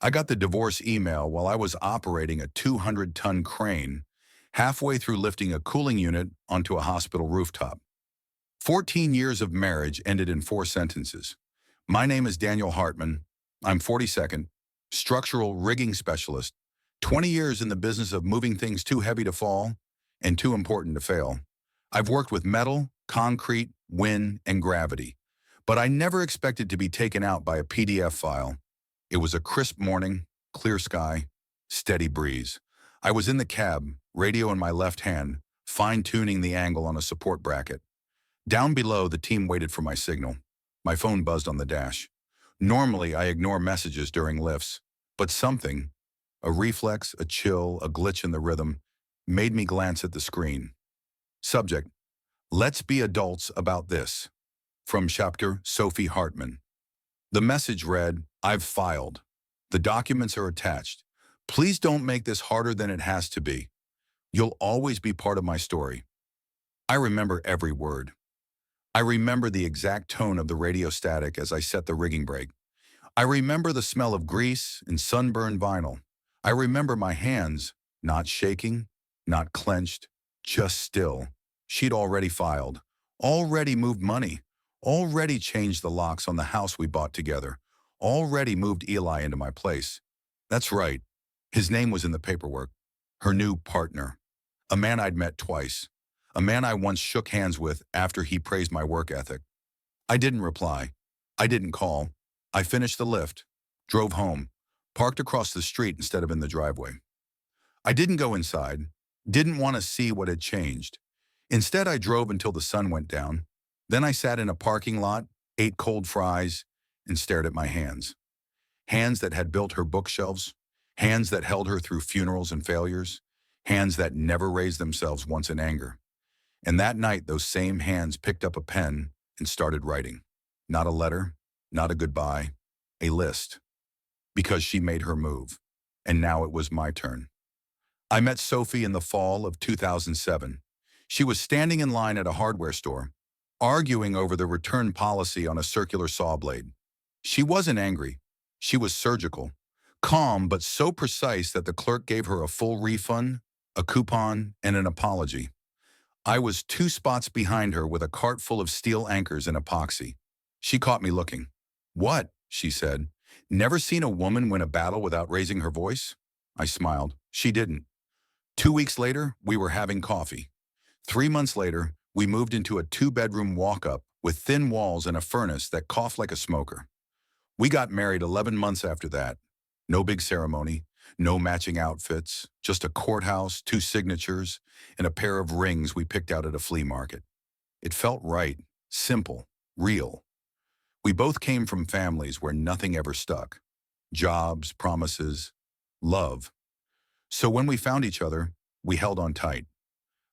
I got the divorce email while I was operating a 200-ton crane, halfway through lifting a cooling unit onto a hospital rooftop. 14 years of marriage ended in 4 sentences. My name is Daniel Hartman. I'm 42nd, structural rigging specialist, 20 years in the business of moving things too heavy to fall and too important to fail. I've worked with metal, concrete, wind, and gravity, but I never expected to be taken out by a PDF file. It was a crisp morning, clear sky, steady breeze. I was in the cab, radio in my left hand, fine-tuning the angle on a support bracket. Down below, the team waited for my signal. My phone buzzed on the dash. Normally, I ignore messages during lifts, but something, a reflex, a chill, a glitch in the rhythm, made me glance at the screen. Subject: Let's be adults about this. From chapter Sophie Hartman. The message read, I've filed. The documents are attached. Please don't make this harder than it has to be. You'll always be part of my story. I remember every word. I remember the exact tone of the radio static as I set the rigging brake. I remember the smell of grease and sunburned vinyl. I remember my hands, not shaking, not clenched, just still. She'd already filed, already moved money, already changed the locks on the house we bought together, already moved Eli into my place. That's right. His name was in the paperwork. Her new partner. A man I'd met twice. A man I once shook hands with after he praised my work ethic. I didn't reply. I didn't call. I finished the lift, drove home, parked across the street instead of in the driveway. I didn't go inside, didn't want to see what had changed. Instead, I drove until the sun went down. Then I sat in a parking lot, ate cold fries, and stared at my hands. Hands that had built her bookshelves, hands that held her through funerals and failures, hands that never raised themselves once in anger. And that night, those same hands picked up a pen and started writing. Not a letter, not a goodbye, a list. Because she made her move, and now it was my turn. I met Sophie in the fall of 2007. She was standing in line at a hardware store, arguing over the return policy on a circular saw blade. She wasn't angry. She was surgical, calm but so precise that the clerk gave her a full refund, a coupon, and an apology. I was 2 spots behind her with a cart full of steel anchors and epoxy. She caught me looking. What? She said. Never seen a woman win a battle without raising her voice? I smiled. She didn't. 2 weeks later, we were having coffee. 3 months later, we moved into a 2-bedroom walk-up with thin walls and a furnace that coughed like a smoker. We got married 11 months after that. No big ceremony, no matching outfits, just a courthouse, 2 signatures, and a pair of rings we picked out at a flea market. It felt right, simple, real. We both came from families where nothing ever stuck. Jobs, promises, love. So when we found each other, we held on tight.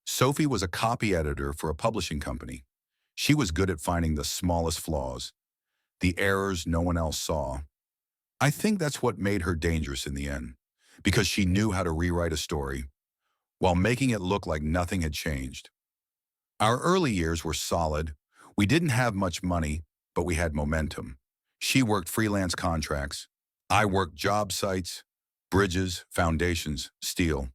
Sophie was a copy editor for a publishing company. She was good at finding the smallest flaws, the errors no one else saw. I think that's what made her dangerous in the end, because she knew how to rewrite a story while making it look like nothing had changed. Our early years were solid. We didn't have much money, but we had momentum. She worked freelance contracts. I worked job sites, bridges, foundations, steel.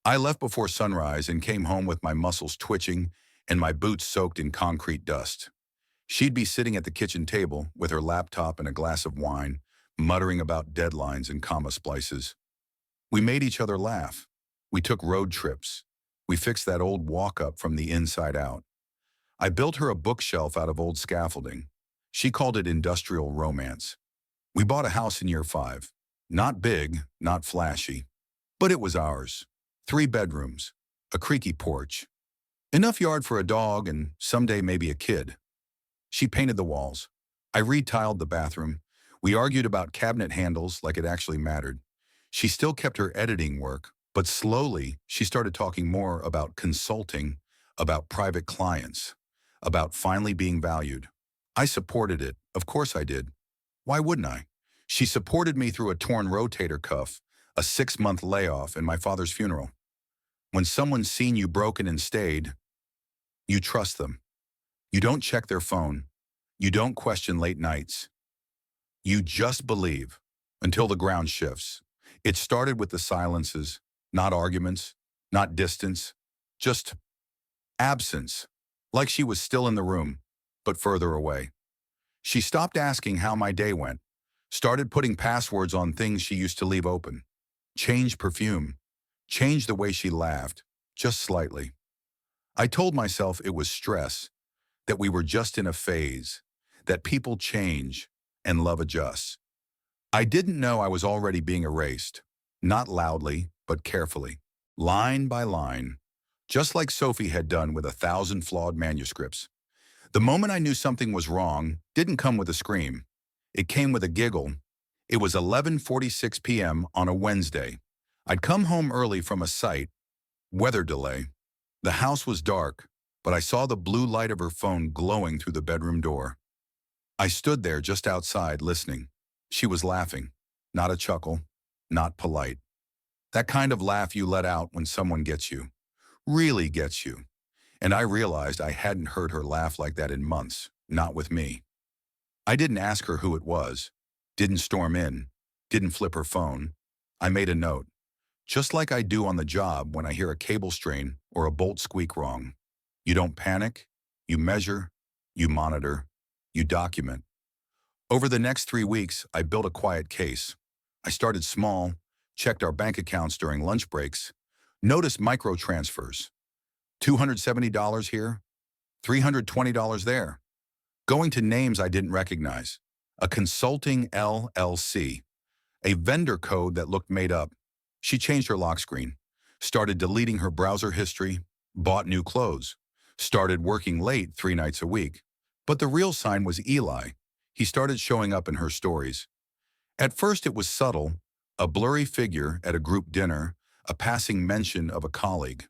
I left before sunrise and came home with my muscles twitching and my boots soaked in concrete dust. She'd be sitting at the kitchen table with her laptop and a glass of wine, muttering about deadlines and comma splices. We made each other laugh. We took road trips. We fixed that old walk-up from the inside out. I built her a bookshelf out of old scaffolding. She called it industrial romance. We bought a house in year 5. Not big, not flashy, but it was ours. 3 bedrooms, a creaky porch, enough yard for a dog and someday maybe a kid. She painted the walls. I retiled the bathroom. We argued about cabinet handles like it actually mattered. She still kept her editing work, but slowly she started talking more about consulting, about private clients, about finally being valued. I supported it. Of course I did. Why wouldn't I? She supported me through a torn rotator cuff, a 6-month layoff, and my father's funeral. When someone's seen you broken and stayed, you trust them. You don't check their phone. You don't question late nights. You just believe. until the ground shifts. It started with the silences, not arguments, not distance, just absence, like she was still in the room, but further away. She stopped asking how my day went, started putting passwords on things she used to leave open, changed perfume, changed the way she laughed, just slightly. I told myself it was stress, that we were just in a phase, that people change and love adjusts. I didn't know I was already being erased, not loudly, but carefully, line by line, just like Sophie had done with 1,000 flawed manuscripts. The moment I knew something was wrong didn't come with a scream. It came with a giggle. It was 11:46 p.m. on a Wednesday. I'd come home early from a site, weather delay. The house was dark, but I saw the blue light of her phone glowing through the bedroom door. I stood there just outside listening. She was laughing, not a chuckle, not polite. That kind of laugh you let out when someone gets you, really gets you. And I realized I hadn't heard her laugh like that in months, not with me. I didn't ask her who it was, didn't storm in, didn't flip her phone. I made a note, just like I do on the job when I hear a cable strain or a bolt squeak wrong. You don't panic, you measure, you monitor, you document. Over the next 3 weeks, I built a quiet case. I started small, checked our bank accounts during lunch breaks, noticed micro transfers. $270 here, $320 there. Going to names I didn't recognize. A consulting LLC, a vendor code that looked made up. She changed her lock screen, started deleting her browser history, bought new clothes, started working late 3 nights a week. But the real sign was Eli. He started showing up in her stories. At first it was subtle, a blurry figure at a group dinner, a passing mention of a colleague.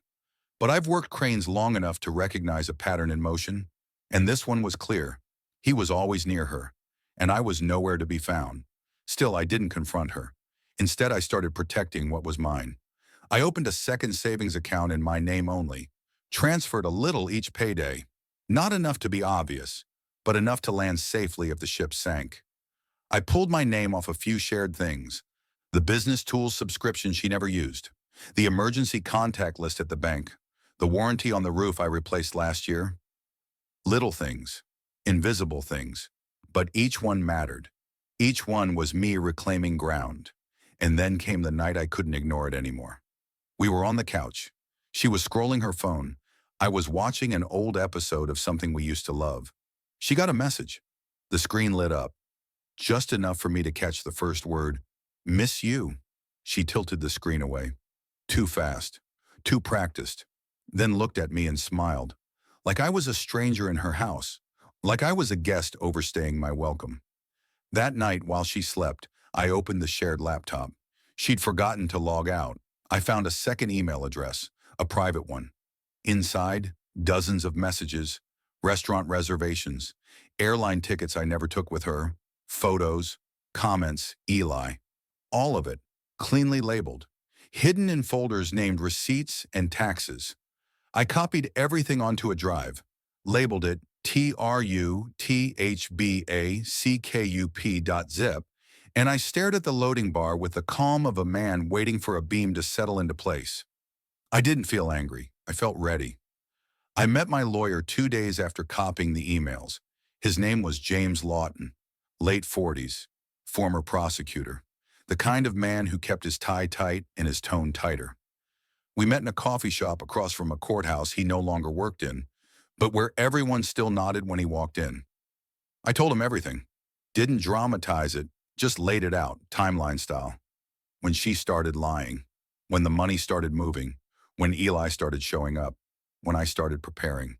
But I've worked cranes long enough to recognize a pattern in motion, and this one was clear. He was always near her, and I was nowhere to be found. Still, I didn't confront her. Instead, I started protecting what was mine. I opened a second savings account in my name only, transferred a little each payday, not enough to be obvious, but enough to land safely if the ship sank. I pulled my name off a few shared things, the business tools subscription she never used, the emergency contact list at the bank, the warranty on the roof I replaced last year. Little things, invisible things, but each one mattered. Each one was me reclaiming ground. And then came the night I couldn't ignore it anymore. We were on the couch. She was scrolling her phone. I was watching an old episode of something we used to love. She got a message. The screen lit up, just enough for me to catch the first word, "Miss you." She tilted the screen away. Too fast, too practiced. Then looked at me and smiled, like I was a stranger in her house, like I was a guest overstaying my welcome. That night, while she slept, I opened the shared laptop. She'd forgotten to log out. I found a second email address, a private one. Inside, dozens of messages, restaurant reservations, airline tickets I never took with her, photos, comments, Eli. All of it, cleanly labeled, hidden in folders named receipts and taxes. I copied everything onto a drive, labeled it truthbackcup.zip, and I stared at the loading bar with the calm of a man waiting for a beam to settle into place. I didn't feel angry. I felt ready. I met my lawyer 2 days after copying the emails. His name was James Lawton, late 40s, former prosecutor, the kind of man who kept his tie tight and his tone tighter. We met in a coffee shop across from a courthouse he no longer worked in, but where everyone still nodded when he walked in. I told him everything. Didn't dramatize it, just laid it out, timeline style. When she started lying, when the money started moving, when Eli started showing up, when I started preparing.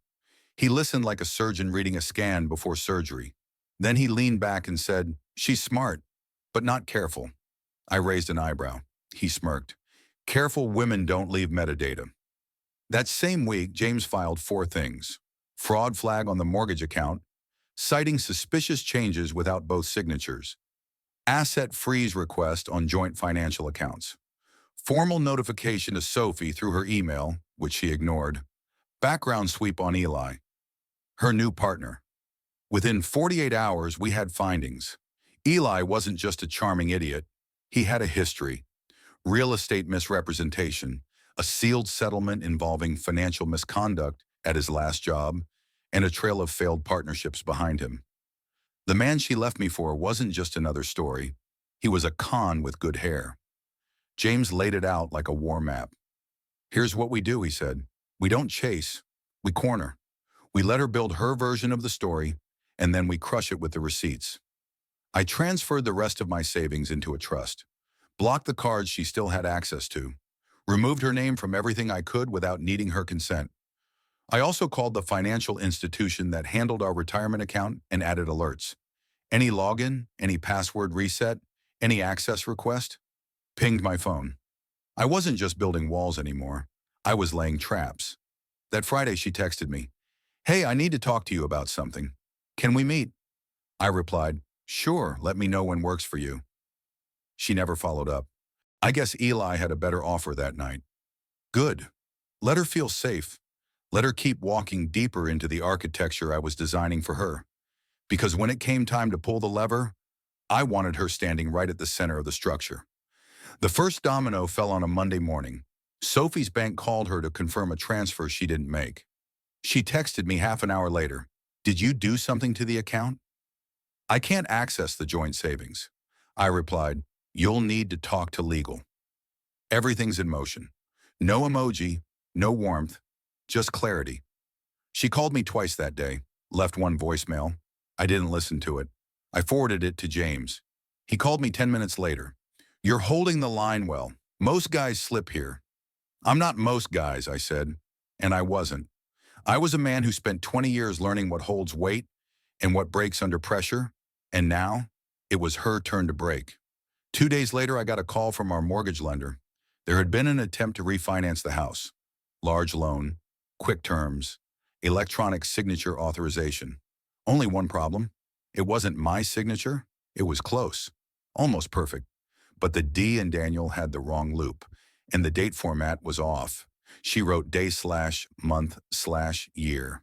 He listened like a surgeon reading a scan before surgery. Then he leaned back and said, "She's smart, but not careful." I raised an eyebrow. He smirked. "Careful women don't leave metadata." That same week, James filed 4 things. Fraud flag on the mortgage account, citing suspicious changes without both signatures. Asset freeze request on joint financial accounts. Formal notification to Sophie through her email, which she ignored. Background sweep on Eli, her new partner. Within 48 hours, we had findings. Eli wasn't just a charming idiot. He had a history: real estate misrepresentation, a sealed settlement involving financial misconduct at his last job, and a trail of failed partnerships behind him. The man she left me for wasn't just another story. He was a con with good hair. James laid it out like a war map. "Here's what we do," he said. "We don't chase, we corner. We let her build her version of the story, and then we crush it with the receipts." I transferred the rest of my savings into a trust, blocked the cards she still had access to, removed her name from everything I could without needing her consent. I also called the financial institution that handled our retirement account and added alerts. Any login, any password reset, any access request, pinged my phone. I wasn't just building walls anymore. I was laying traps. That Friday she texted me, "Hey, I need to talk to you about something. Can we meet?" I replied, "Sure, let me know when works for you." She never followed up. I guess Eli had a better offer that night. Good. Let her feel safe. Let her keep walking deeper into the architecture I was designing for her. Because when it came time to pull the lever, I wanted her standing right at the center of the structure. The first domino fell on a Monday morning. Sophie's bank called her to confirm a transfer she didn't make. She texted me half an hour later. "Did you do something to the account?" "I can't access the joint savings." I replied, "You'll need to talk to legal." Everything's in motion. No emoji, no warmth, just clarity. She called me twice that day, left one voicemail. I didn't listen to it. I forwarded it to James. He called me 10 minutes later. "You're holding the line well. Most guys slip here." "I'm not most guys," I said, and I wasn't. I was a man who spent 20 years learning what holds weight and what breaks under pressure, and now it was her turn to break. 2 days later, I got a call from our mortgage lender. There had been an attempt to refinance the house. Large loan, quick terms, electronic signature authorization. Only one problem. It wasn't my signature. It was close, almost perfect. But the D in Daniel had the wrong loop, and the date format was off. She wrote day/month/year.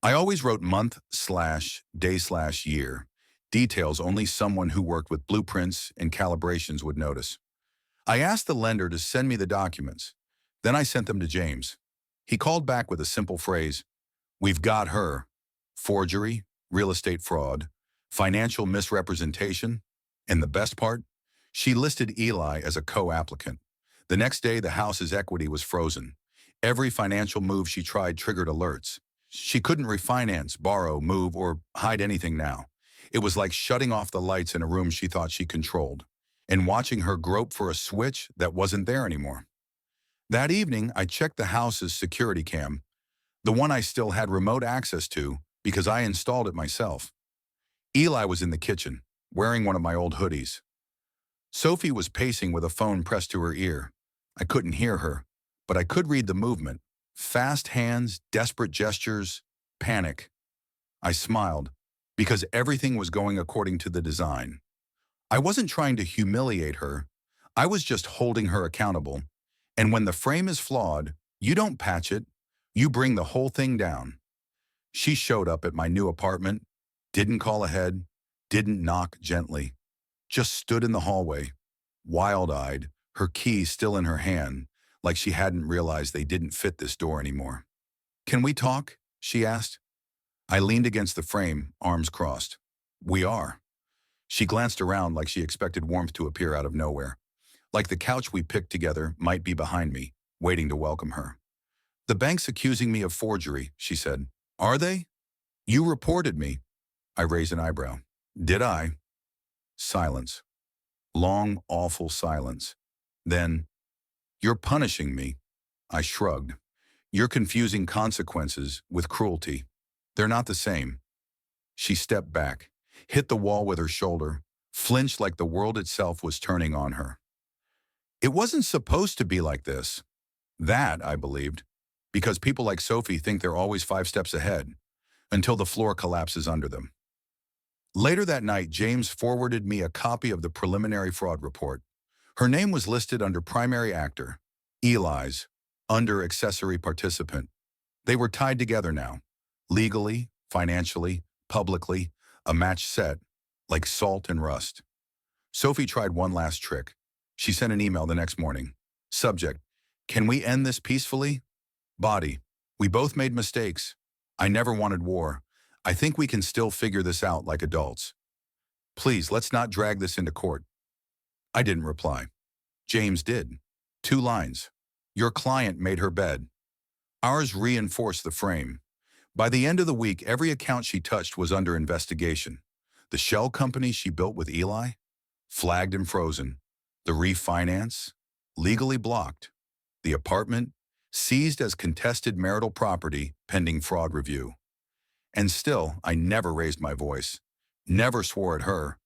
I always wrote month/day/year. Details only someone who worked with blueprints and calibrations would notice. I asked the lender to send me the documents. Then I sent them to James. He called back with a simple phrase: "We've got her. Forgery, real estate fraud, financial misrepresentation, and the best part? She listed Eli as a co-applicant. The next day, the house's equity was frozen. Every financial move she tried triggered alerts. She couldn't refinance, borrow, move, or hide anything now. It was like shutting off the lights in a room she thought she controlled, and watching her grope for a switch that wasn't there anymore. That evening, I checked the house's security cam, the one I still had remote access to because I installed it myself. Eli was in the kitchen, wearing one of my old hoodies. Sophie was pacing with a phone pressed to her ear. I couldn't hear her, but I could read the movement. Fast hands, desperate gestures, panic. I smiled, because everything was going according to the design. I wasn't trying to humiliate her. I was just holding her accountable. And when the frame is flawed, you don't patch it, you bring the whole thing down. She showed up at my new apartment, didn't call ahead, didn't knock gently, just stood in the hallway, wild-eyed, her keys still in her hand, like she hadn't realized they didn't fit this door anymore. "Can we talk?" she asked. I leaned against the frame, arms crossed. "We are." She glanced around like she expected warmth to appear out of nowhere, like the couch we picked together might be behind me, waiting to welcome her. "The bank's accusing me of forgery," she said. "Are they?" "You reported me." I raised an eyebrow. "Did I?" Silence. Long, awful silence. Then, "You're punishing me." I shrugged. "You're confusing consequences with cruelty. They're not the same." She stepped back, hit the wall with her shoulder, flinched like the world itself was turning on her. "It wasn't supposed to be like this." That, I believed, because people like Sophie think they're always 5 steps ahead, until the floor collapses under them. Later that night, James forwarded me a copy of the preliminary fraud report. Her name was listed under primary actor, Eli's, under accessory participant. They were tied together now, legally, financially, publicly, a match set, like salt and rust. Sophie tried one last trick. She sent an email the next morning. Subject: can we end this peacefully? Body: we both made mistakes. I never wanted war. I think we can still figure this out like adults. Please, let's not drag this into court. I didn't reply. James did. 2 lines. Your client made her bed. Ours reinforced the frame. By the end of the week, every account she touched was under investigation. The shell company she built with Eli? Flagged and frozen. The refinance? Legally blocked. The apartment? Seized as contested marital property pending fraud review. And still, I never raised my voice. Never swore at her.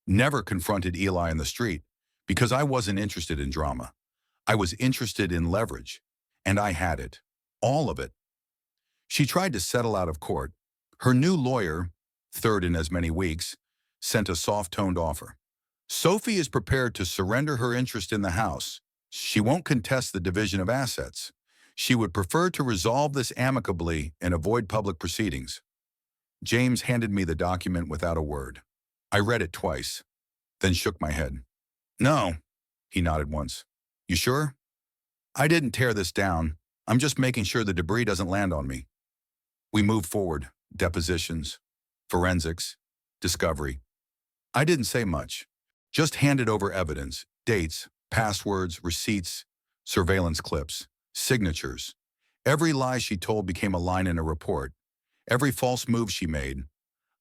Never confronted Eli in the street, because I wasn't interested in drama. I was interested in leverage. And I had it. All of it. She tried to settle out of court. Her new lawyer, third in as many weeks, sent a soft-toned offer. Sophie is prepared to surrender her interest in the house. She won't contest the division of assets. She would prefer to resolve this amicably and avoid public proceedings. James handed me the document without a word. I read it twice, then shook my head. No, he nodded once. You sure? I didn't tear this down. I'm just making sure the debris doesn't land on me. We moved forward. Depositions, forensics, discovery. I didn't say much. Just handed over evidence, dates, passwords, receipts, surveillance clips, signatures. Every lie she told became a line in a report. Every false move she made,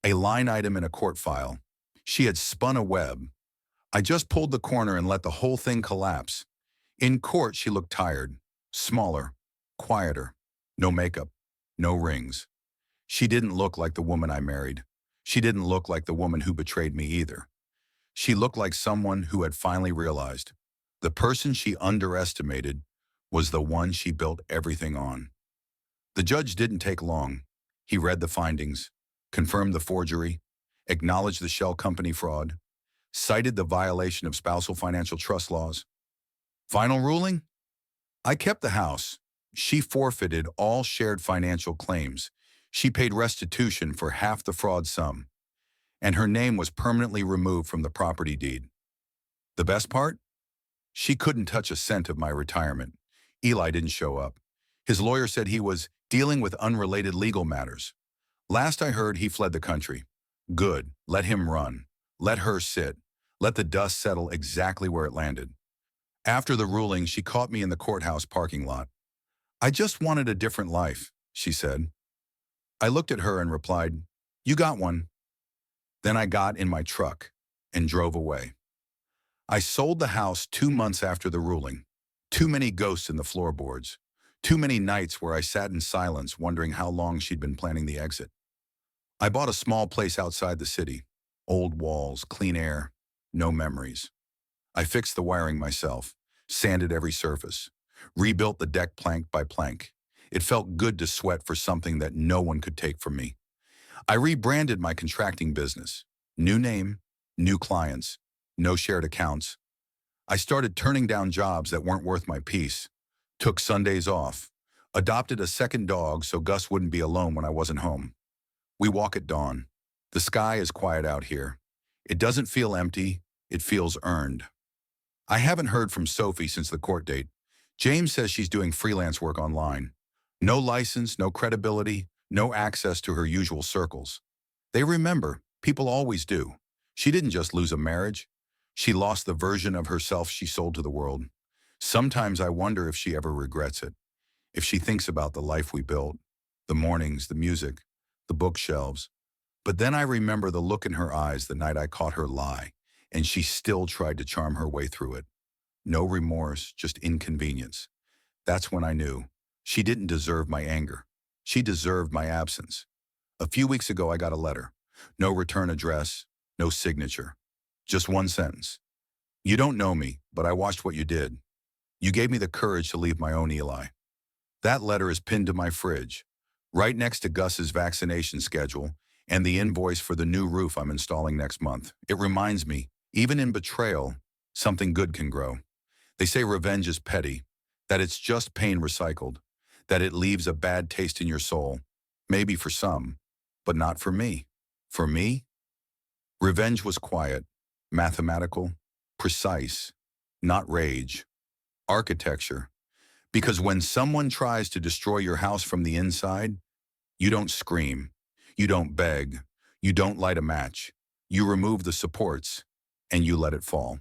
a line item in a court file. She had spun a web. I just pulled the corner and let the whole thing collapse. In court, she looked tired, smaller, quieter, no makeup, no rings. She didn't look like the woman I married. She didn't look like the woman who betrayed me either. She looked like someone who had finally realized the person she underestimated was the one she built everything on. The judge didn't take long. He read the findings, confirmed the forgery, acknowledged the shell company fraud, cited the violation of spousal financial trust laws. Final ruling? I kept the house. She forfeited all shared financial claims. She paid restitution for half the fraud sum, and her name was permanently removed from the property deed. The best part? She couldn't touch a cent of my retirement. Eli didn't show up. His lawyer said he was dealing with unrelated legal matters. Last I heard, he fled the country. Good. Let him run. Let her sit. Let the dust settle exactly where it landed. After the ruling, she caught me in the courthouse parking lot. I just wanted a different life, she said. I looked at her and replied, you got one. Then I got in my truck and drove away. I sold the house 2 months after the ruling. Too many ghosts in the floorboards. Too many nights where I sat in silence wondering how long she'd been planning the exit. I bought a small place outside the city. Old walls, clean air, no memories. I fixed the wiring myself, sanded every surface, rebuilt the deck plank by plank. It felt good to sweat for something that no one could take from me. I rebranded my contracting business. New name, new clients, no shared accounts. I started turning down jobs that weren't worth my peace, took Sundays off, adopted a second dog so Gus wouldn't be alone when I wasn't home. We walk at dawn. The sky is quiet out here. It doesn't feel empty, it feels earned. I haven't heard from Sophie since the court date. James says she's doing freelance work online. No license, no credibility, no access to her usual circles. They remember, people always do. She didn't just lose a marriage. She lost the version of herself she sold to the world. Sometimes I wonder if she ever regrets it, if she thinks about the life we built, the mornings, the music, the bookshelves. But then I remember the look in her eyes the night I caught her lie, and she still tried to charm her way through it. No remorse, just inconvenience. That's when I knew. She didn't deserve my anger. She deserved my absence. A few weeks ago, I got a letter. No return address, no signature. Just one sentence. You don't know me, but I watched what you did. You gave me the courage to leave my own Eli. That letter is pinned to my fridge, right next to Gus's vaccination schedule and the invoice for the new roof I'm installing next month. It reminds me, even in betrayal, something good can grow. They say revenge is petty, that it's just pain recycled, that it leaves a bad taste in your soul. Maybe for some, but not for me. For me, revenge was quiet, mathematical, Precise, not rage. Architecture. Because when someone tries to destroy your house from the inside, you don't scream, you don't beg, you don't light a match. You remove the supports and you let it fall.